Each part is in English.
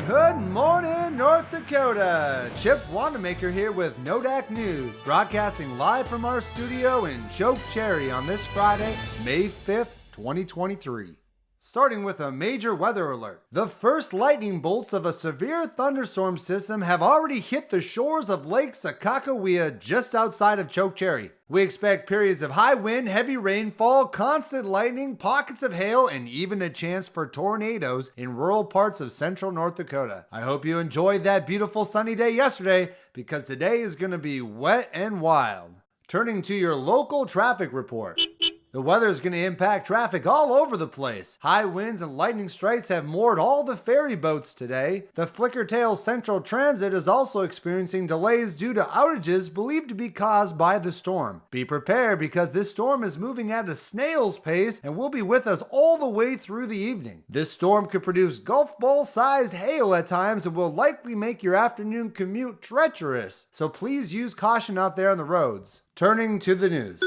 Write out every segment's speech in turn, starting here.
Good morning, North Dakota! Chip Wanamaker here with NoDak News, broadcasting live from our studio in Chokecherry on this Friday, May 5th, 2023. Starting with a major weather alert. The first lightning bolts of a severe thunderstorm system have already hit the shores of Lake Sakakawea just outside of Chokecherry. We expect periods of high wind, heavy rainfall, constant lightning, pockets of hail, and even a chance for tornadoes in rural parts of central North Dakota. I hope you enjoyed that beautiful sunny day yesterday, because today is going to be wet and wild. Turning to your local traffic report. The weather is going to impact traffic all over the place. High winds and lightning strikes have moored all the ferry boats today. The Flickertail Central Transit is also experiencing delays due to outages believed to be caused by the storm. Be prepared, because this storm is moving at a snail's pace and will be with us all the way through the evening. This storm could produce golf ball-sized hail at times and will likely make your afternoon commute treacherous. So please use caution out there on the roads. Turning to the news.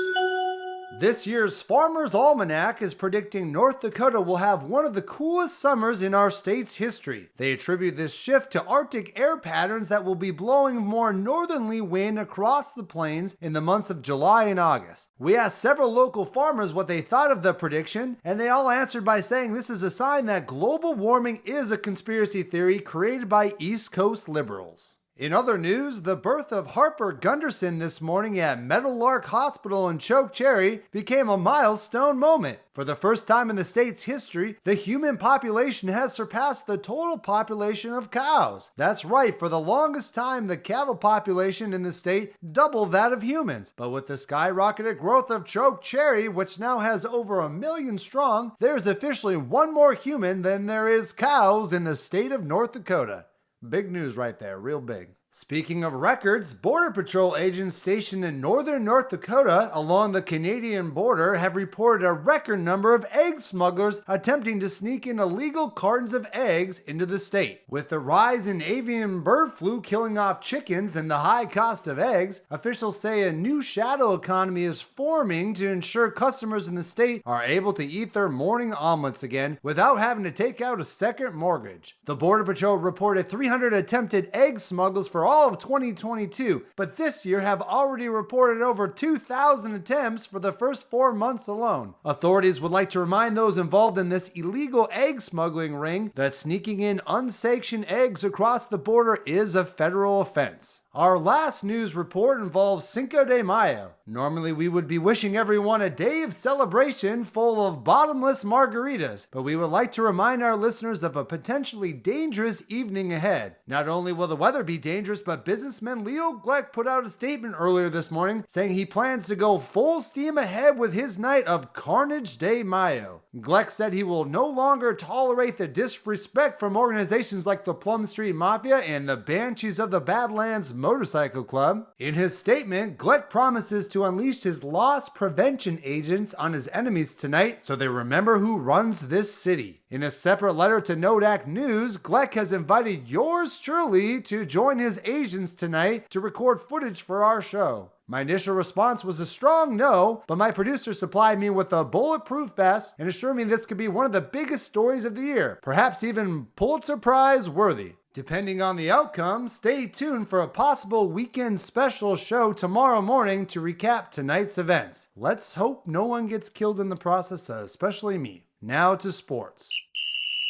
This year's Farmer's Almanac is predicting North Dakota will have one of the coolest summers in our state's history. They attribute this shift to Arctic air patterns that will be blowing more northerly wind across the plains in the months of July and August. We asked several local farmers what they thought of the prediction, and they all answered by saying this is a sign that global warming is a conspiracy theory created by East Coast liberals. In other news, the birth of Harper Gunderson this morning at Meadowlark Hospital in Chokecherry became a milestone moment. For the first time in the state's history, the human population has surpassed the total population of cows. That's right, for the longest time, the cattle population in the state doubled that of humans. But with the skyrocketed growth of Chokecherry, which now has over 1 million strong, there's officially one more human than there is cows in the state of North Dakota. Big news right there, real big. Speaking of records, Border Patrol agents stationed in northern North Dakota along the Canadian border have reported a record number of egg smugglers attempting to sneak in illegal cartons of eggs into the state. With the rise in avian bird flu killing off chickens and the high cost of eggs, officials say a new shadow economy is forming to ensure customers in the state are able to eat their morning omelets again without having to take out a second mortgage. The Border Patrol reported 300 attempted egg smuggles for all of 2022, but this year have already reported over 2,000 attempts for the first 4 months alone. Authorities would like to remind those involved in this illegal egg smuggling ring that sneaking in unsanctioned eggs across the border is a federal offense. Our last news report involves Cinco de Mayo. Normally we would be wishing everyone a day of celebration full of bottomless margaritas, but we would like to remind our listeners of a potentially dangerous evening ahead. Not only will the weather be dangerous, but businessman Leo Gleck put out a statement earlier this morning saying he plans to go full steam ahead with his night of Carnage de Mayo. Gleck said he will no longer tolerate the disrespect from organizations like the Plum Street Mafia and the Banshees of the Badlands Motorcycle Club. In his statement, Gleck promises to unleash his loss prevention agents on his enemies tonight so they remember who runs this city. In a separate letter to NoDak News, Gleck has invited yours truly to join his agents tonight to record footage for our show. My initial response was a strong no, but my producer supplied me with a bulletproof vest and assured me this could be one of the biggest stories of the year, perhaps even Pulitzer Prize worthy. Depending on the outcome, stay tuned for a possible weekend special show tomorrow morning to recap tonight's events. Let's hope no one gets killed in the process, especially me. Now to sports.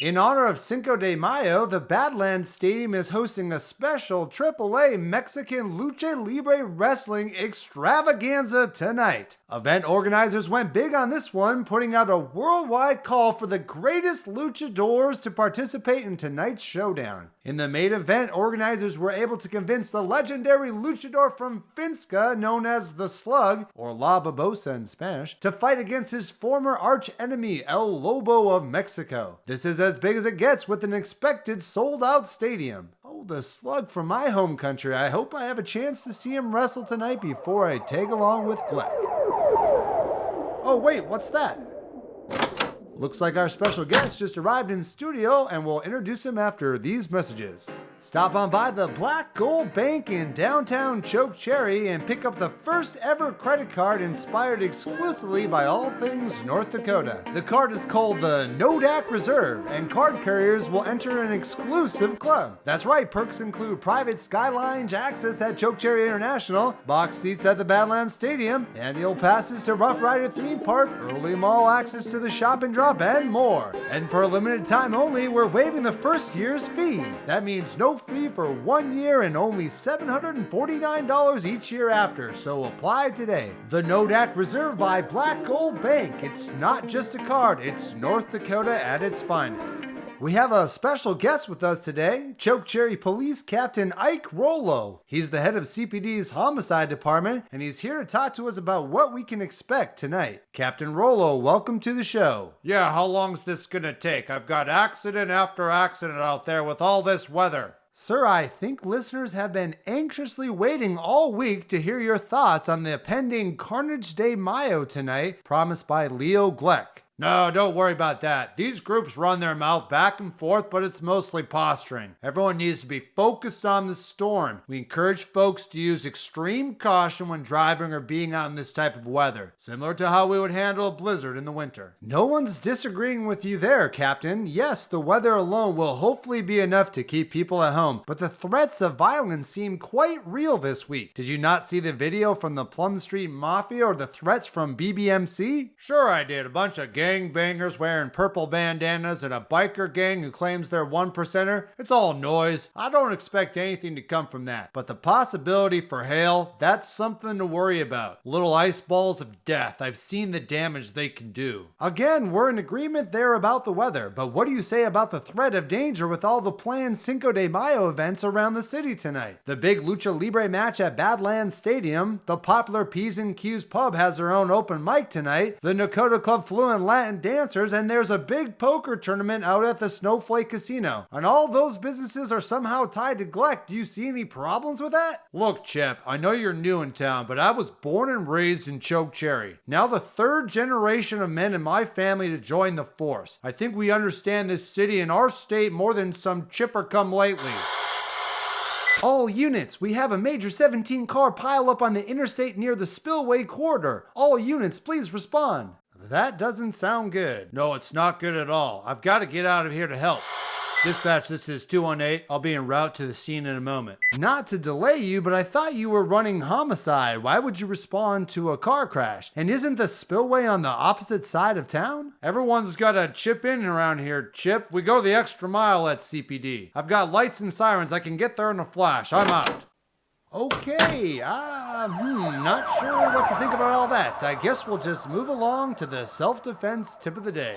In honor of Cinco de Mayo, the Badlands Stadium is hosting a special AAA Mexican Lucha Libre Wrestling extravaganza tonight. Event organizers went big on this one, putting out a worldwide call for the greatest luchadors to participate in tonight's showdown. In the main event, organizers were able to convince the legendary luchador from Finska, known as the Slug, or La Babosa in Spanish, to fight against his former arch-enemy El Lobo of Mexico. This is as big as it gets with an expected sold-out stadium. Oh, the Slug from my home country. I hope I have a chance to see him wrestle tonight before I tag along with Gleck. Oh wait, what's that? Looks like our special guest just arrived in studio, and we'll introduce him after these messages. Stop on by the Black Gold Bank in downtown Chokecherry and pick up the first ever credit card inspired exclusively by all things North Dakota. The card is called the NoDak Reserve, and card carriers will enter an exclusive club. That's right, perks include private Skyline access at Chokecherry International, box seats at the Badlands Stadium, annual passes to Rough Rider Theme Park, early mall access to the shop and drop, and more. And for a limited time only, we're waiving the first year's fee. That means no fee for 1 year and only $749 each year after, so apply today. The NoDak Reserve by Black Gold Bank. It's not just a card, it's North Dakota at its finest. We have a special guest with us today, Chokecherry Police Captain Ike Rollo. He's the head of CPD's Homicide Department, and he's here to talk to us about what we can expect tonight. Captain Rollo, welcome to the show. Yeah, how long's this gonna take? I've got accident after accident out there with all this weather. Sir, I think listeners have been anxiously waiting all week to hear your thoughts on the pending Carnage de Mayo tonight, promised by Leo Gleck. No, don't worry about that. These groups run their mouth back and forth, but it's mostly posturing. Everyone needs to be focused on the storm. We encourage folks to use extreme caution when driving or being out in this type of weather, similar to how we would handle a blizzard in the winter. No one's disagreeing with you there, Captain. Yes, the weather alone will hopefully be enough to keep people at home, but the threats of violence seem quite real this week. Did you not see the video from the Plum Street Mafia or the threats from BBMC? Sure I did. A bunch of gangbangers wearing purple bandanas and a biker gang who claims they're 1%er. It's all noise. I don't expect anything to come from that. But the possibility for hail, that's something to worry about. Little ice balls of death. I've seen the damage they can do. Again, we're in agreement there about the weather, but what do you say about the threat of danger with all the planned Cinco de Mayo events around the city tonight? The big Lucha Libre match at Badlands Stadium, the popular P's and Q's pub has their own open mic tonight, the Dakota Club Fluent Latin dancers, and there's a big poker tournament out at the Snowflake Casino. And all those businesses are somehow tied to Gleck. Do you see any problems with that? Look, Chip, I know you're new in town, but I was born and raised in Chokecherry. Now the third generation of men in my family to join the force. I think we understand this city and our state more than some chipper come lately. All units, we have a major 17-car pileup on the interstate near the Spillway Corridor. All units, please respond. That doesn't sound good. No, it's not good at all. I've got to get out of here to help. Dispatch, this is 218. I'll be en route to the scene in a moment. Not to delay you, but I thought you were running homicide. Why would you respond to a car crash? And isn't the spillway on the opposite side of town? Everyone's got to chip in around here, Chip. We go the extra mile at CPD. I've got lights and sirens. I can get there in a flash. I'm out. Okay, not sure what to think about all that. I guess we'll just move along to the self-defense tip of the day.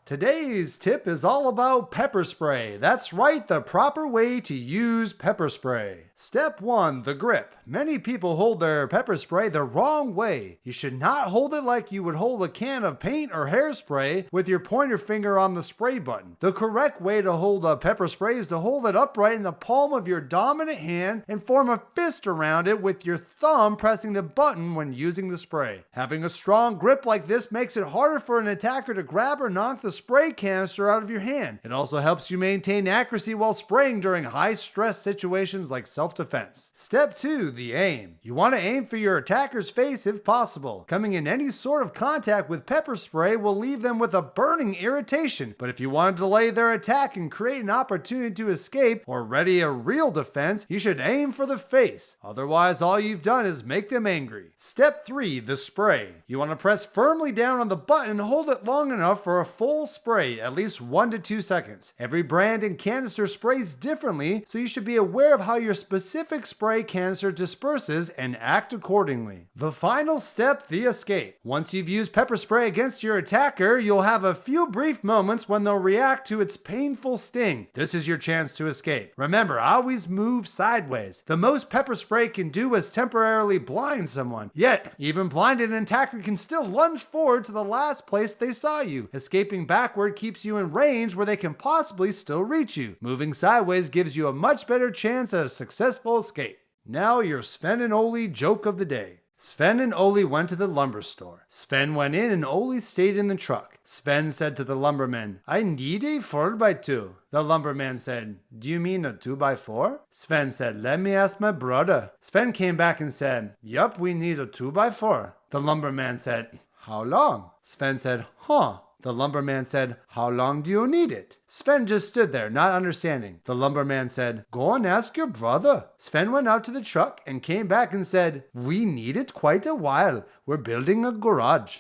Today's tip is all about pepper spray. That's right, the proper way to use pepper spray. Step 1, the grip. Many people hold their pepper spray the wrong way. You should not hold it like you would hold a can of paint or hairspray with your pointer finger on the spray button. The correct way to hold a pepper spray is to hold it upright in the palm of your dominant hand and form a fist around it with your thumb pressing the button when using the spray. Having a strong grip like this makes it harder for an attacker to grab or knock the spray canister out of your hand. It also helps you maintain accuracy while spraying during high-stress situations like self-defense. Step 2, the aim. You want to aim for your attacker's face if possible. Coming in any sort of contact with pepper spray will leave them with a burning irritation, but if you want to delay their attack and create an opportunity to escape or ready a real defense, you should aim for the face. Otherwise, all you've done is make them angry. Step 3, the spray. You want to press firmly down on the button and hold it long enough for a full spray, at least 1 to 2 seconds. Every brand and canister sprays differently, so you should be aware of how your specific spray canister disperses and act accordingly. The final step, the escape. Once you've used pepper spray against your attacker, you'll have a few brief moments when they'll react to its painful sting. This is your chance to escape. Remember, always move sideways. The most pepper spray can do is temporarily blind someone. Yet, even blinded, an attacker can still lunge forward to the last place they saw you. Escaping backward keeps you in range where they can possibly still reach you. Moving sideways gives you a much better chance at a successful escape. Now your Sven and Oli joke of the day. Sven and Oli went to the lumber store. Sven went in and Oli stayed in the truck. Sven said to the lumberman, I need a 4x2. The lumberman said, do you mean a 2x4? Sven said, let me ask my brother. Sven came back and said, yup, we need a 2x4. The lumberman said, how long? Sven said, huh. The lumberman said, how long do you need it? Sven just stood there, not understanding. The lumberman said, go and ask your brother. Sven went out to the truck and came back and said, we need it quite a while. We're building a garage.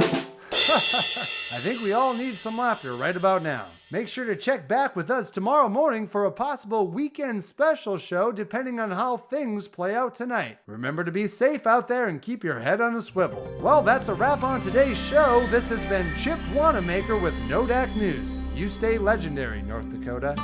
I think we all need some laughter right about now. Make sure to check back with us tomorrow morning for a possible weekend special show depending on how things play out tonight. Remember to be safe out there and keep your head on a swivel. Well, that's a wrap on today's show. This has been Chip Wanamaker with NoDak News. You stay legendary, North Dakota.